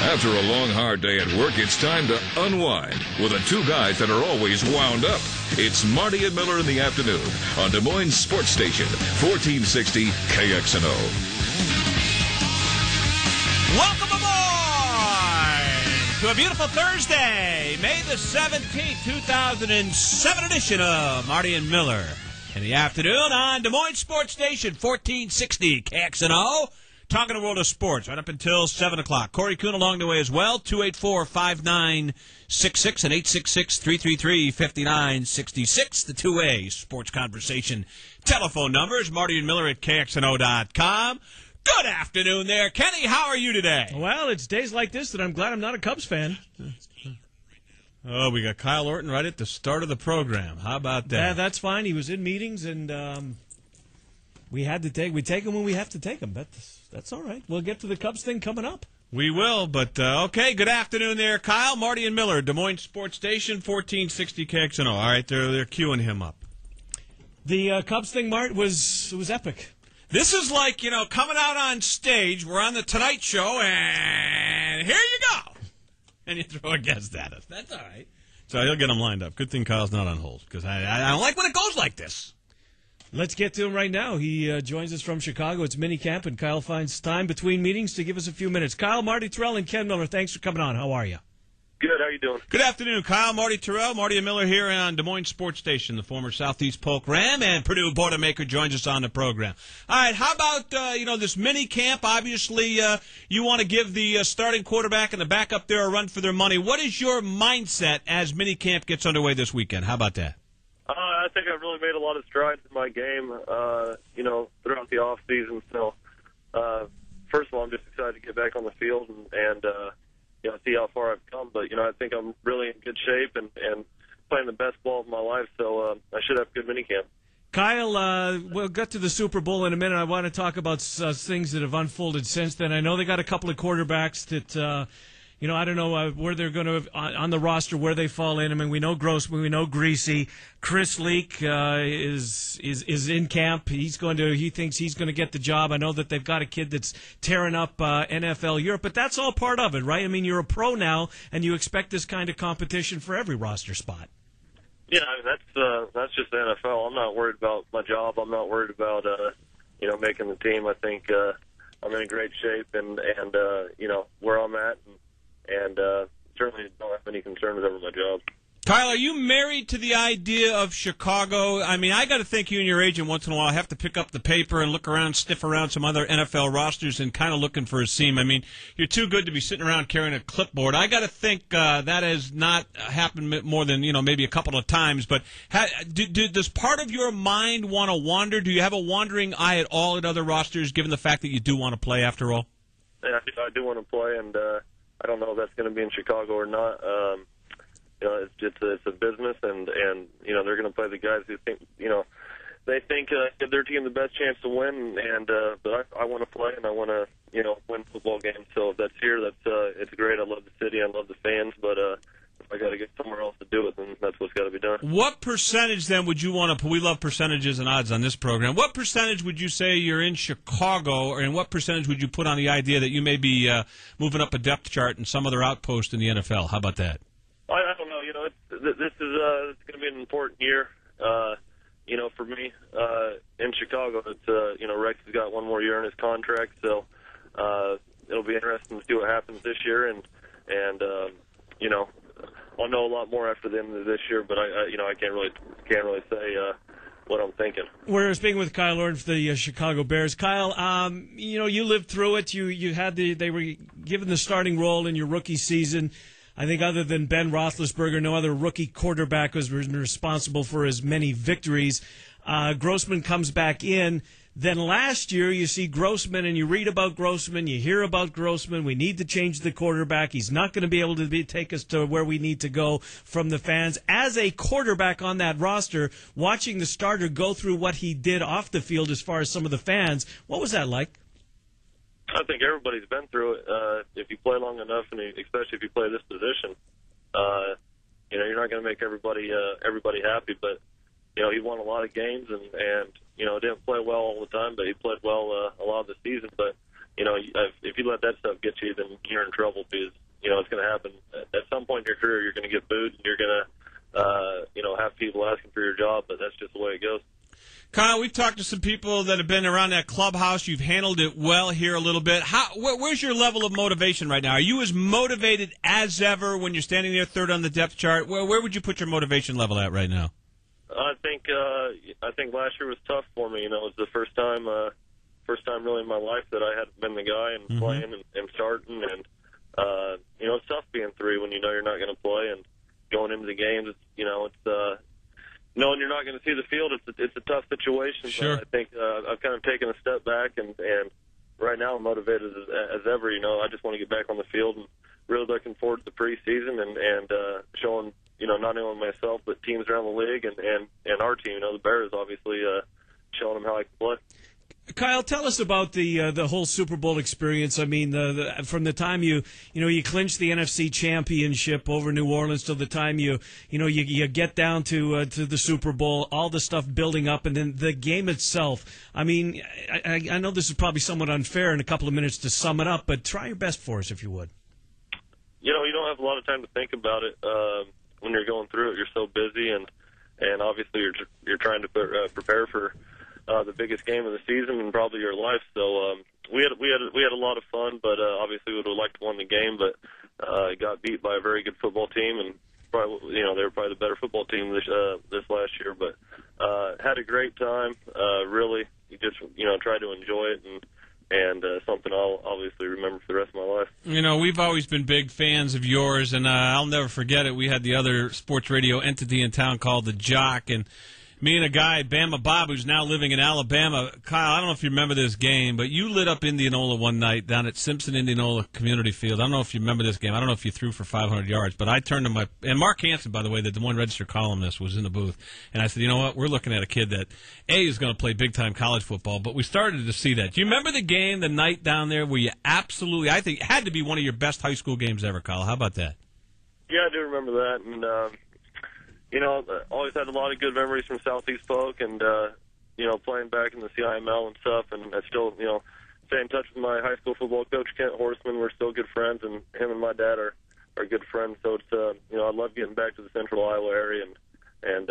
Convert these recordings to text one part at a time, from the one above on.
After a long, hard day at work, it's time to unwind with the two guys that are always wound up. It's Marty and Miller in the afternoon on Des Moines Sports Station, 1460 KXNO. Welcome aboard to a beautiful Thursday, May the 17th, 2007 edition of Marty and Miller in the afternoon on Des Moines Sports Station, 1460 KXNO. Talking the world of sports right up until 7 o'clock. Corey Kuhn along the way as well, 284-5966 and 866-333-5966. The two-way sports conversation telephone numbers. Marty and Miller at KXNO.com. Good afternoon there. Kenny, how are you today? Well, it's days like this that I'm glad I'm not a Cubs fan. Oh, we got Kyle Orton right at the start of the program. How about that? Yeah, that's fine. He was in meetings, and we take him when we have to take him. That's all right. We'll get to the Cubs thing coming up. We will, but okay. Good afternoon there, Kyle, Marty, and Miller, Des Moines Sports Station, 1460 KXNO. All right, they're queuing him up. The Cubs thing, Mart, was epic. This is like, coming out on stage. We're on the Tonight Show, and here you go. And you throw a guest at us. That's all right. So he'll get them lined up. Good thing Kyle's not on hold, because I don't like when it goes like this. Let's get to him right now. He joins us from Chicago. It's minicamp, and Kyle finds time between meetings to give us a few minutes. Kyle, Marty Terrell, and Ken Miller, thanks for coming on. How are you? Good. How you doing? Good afternoon, Kyle, Marty Terrell, Marty and Miller here on Des Moines Sports Station. The former Southeast Polk Ram and Purdue Boilermaker joins us on the program. All right, how about, this minicamp? Obviously, you want to give the starting quarterback and the backup there a run for their money. What is your mindset as minicamp gets underway this weekend? How about that? I think I've really made a lot of strides in my game, throughout the off season. So, first of all, I'm just excited to get back on the field and see how far I've come. But I think I'm really in good shape and playing the best ball of my life. So I should have a good minicamp. Kyle, we'll get to the Super Bowl in a minute. I want to talk about things that have unfolded since then. I know they got a couple of quarterbacks that. I don't know where they're going to on the roster where they fall in. I mean, we know Grossman, we know Greasy. Chris Leak is in camp. He thinks he's going to get the job. I know that they've got a kid that's tearing up NFL Europe, but that's all part of it, right? I mean, you're a pro now, and you expect this kind of competition for every roster spot. Yeah, I mean, that's just the NFL. I'm not worried about my job. I'm not worried about making the team. I think I'm in great shape and where I'm at. And certainly don't have any concerns over my job. Kyle, are you married to the idea of Chicago? I mean, I got to think you and your agent once in a while have to pick up the paper and look around, sniff around some other NFL rosters and kind of looking for a seam. I mean, you're too good to be sitting around carrying a clipboard. I got to think that has not happened more than, maybe a couple of times. But does part of your mind want to wander? Do you have a wandering eye at all at other rosters, given the fact that you do want to play after all? Yeah, I do want to play, and I don't know if that's going to be in Chicago or not. It's a business, and they're going to play the guys who think they think give their team the best chance to win. And but I want to play, and I want to win football games. So if that's here, it's great. I love the city, I love the fans, but if I got to get somewhere else to do it, then that's what's got to be done. What percentage then would you want to? We love percentages and odds on this program. What percentage would you say you're in Chicago, and what percentage would you put on the idea that you may be moving up a depth chart in some other outpost in the NFL? How about that? I don't know. This is going to be an important year. For me in Chicago. It's Rex has got one more year in his contract, so it'll be interesting to see what happens this year, and I'll know a lot more after the end of this year, but I can't really say what I'm thinking. We're speaking with Kyle Orton for the Chicago Bears. Kyle, you lived through it. You had they were given the starting role in your rookie season. I think other than Ben Roethlisberger, no other rookie quarterback was responsible for as many victories. Grossman comes back in. Then last year, you see Grossman, and you read about Grossman, you hear about Grossman. We need to change the quarterback. He's not going to be able to take us to where we need to go from the fans. As a quarterback on that roster, watching the starter go through what he did off the field as far as some of the fans, what was that like? I think everybody's been through it. If you play long enough, and especially if you play this position, you're not going to make everybody happy. But he won a lot of games, and didn't play well all the time, but he played well a lot of the season. But if you let that stuff get you, then you're in trouble because, it's going to happen. At some point in your career, you're going to get booed and you're going to, have people asking for your job, but that's just the way it goes. Kyle, we've talked to some people that have been around that clubhouse. You've handled it well here a little bit. Where's your level of motivation right now? Are you as motivated as ever when you're standing there third on the depth chart? Where would you put your motivation level at right now? I think last year was tough for me. It was the first time really in my life that I had been the guy and playing and starting. And, it's tough being 3 when you're not going to play and going into the games. It's knowing you're not going to see the field, it's a tough situation. Sure. But I think I've kind of taken a step back, and right now I'm motivated as ever. I just want to get back on the field and really looking forward to the preseason and showing, not only myself but teams around the league and our team. The Bears, obviously, showing them how I can play. Kyle, tell us about the whole Super Bowl experience. I mean, from the time you clinched the NFC Championship over New Orleans till the time you get down to the Super Bowl, all the stuff building up, and then the game itself. I mean, I know this is probably somewhat unfair in a couple of minutes to sum it up, but try your best for us if you would. You don't have a lot of time to think about it when you're going through it. You're so busy, and obviously you're trying to prepare for the biggest game of the season and probably your life. So we had a lot of fun, but obviously we would have liked to win the game, but got beat by a very good football team, and probably they were probably the better football team this last year. But had a great time. Really, you just try to enjoy it and something I'll obviously remember for the rest of my life. We've always been big fans of yours, and I'll never forget it. We had the other sports radio entity in town called The Jock, and me and a guy, Bama Bob, who's now living in Alabama. Kyle, I don't know if you remember this game, but you lit up Indianola one night down at Simpson Indianola Community Field. I don't know if you remember this game. I don't know if you threw for 500 yards, but I turned to and Mark Hansen, by the way, the Des Moines Register columnist, was in the booth, and I said, you know what, we're looking at a kid that, is going to play big-time college football, but we started to see that. Do you remember the game, the night down there, where you absolutely, I think, it had to be one of your best high school games ever, Kyle? How about that? Yeah, I do remember that, and always had a lot of good memories from Southeast Polk and, playing back in the CIML and stuff. And I still, stay in touch with my high school football coach, Kent Horseman. We're still good friends, and him and my dad are good friends. So it's, I love getting back to the central Iowa area and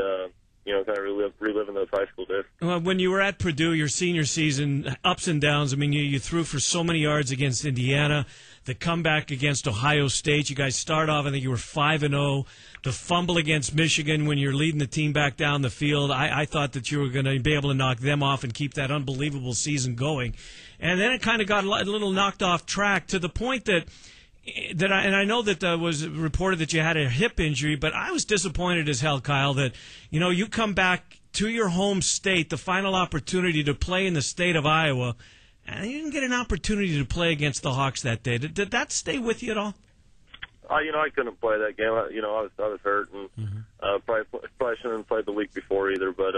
kind of reliving those high school days. Well, when you were at Purdue, your senior season, ups and downs. I mean, you threw for so many yards against Indiana. The comeback against Ohio State, you guys start off, I think you were 5-0. The fumble against Michigan when you're leading the team back down the field, I thought that you were going to be able to knock them off and keep that unbelievable season going. And then it kind of got a little knocked off track to the point that I know that was reported that you had a hip injury, but I was disappointed as hell, Kyle, that, you come back to your home state, the final opportunity to play in the state of Iowa, and you didn't get an opportunity to play against the Hawks that day. Did that stay with you at all? I couldn't play that game. I was hurt, and probably shouldn't have played the week before either. But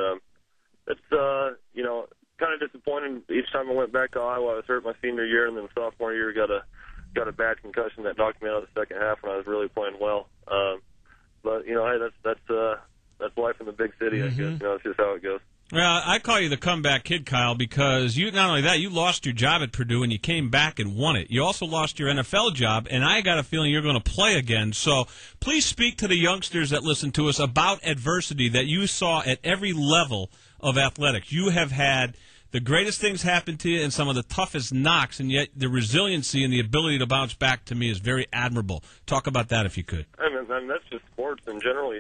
it's kind of disappointing. Each time I went back to Iowa, I was hurt my senior year, and then sophomore year got a bad concussion that knocked me out of the second half when I was really playing well. But hey, that's life in the big city. I guess it's just how it goes. Well, I call you the comeback kid, Kyle, because you not only that, you lost your job at Purdue and you came back and won it. You also lost your NFL job, and I got a feeling you're going to play again. So please speak to the youngsters that listen to us about adversity that you saw at every level of athletics. You have had the greatest things happen to you and some of the toughest knocks, and yet the resiliency and the ability to bounce back to me is very admirable. Talk about that if you could. I mean that's just sports in general,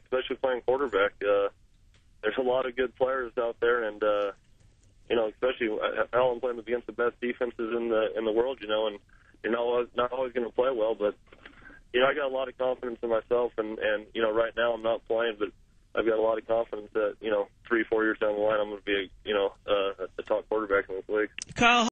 especially playing quarterback. There's a lot of good players out there, and especially I'm playing against the best defenses in the world, and you're not always going to play well, but I got a lot of confidence in myself, and right now I'm not playing, but I've got a lot of confidence that 3-4 years down the line I'm going to be a top quarterback in this league. Kyle,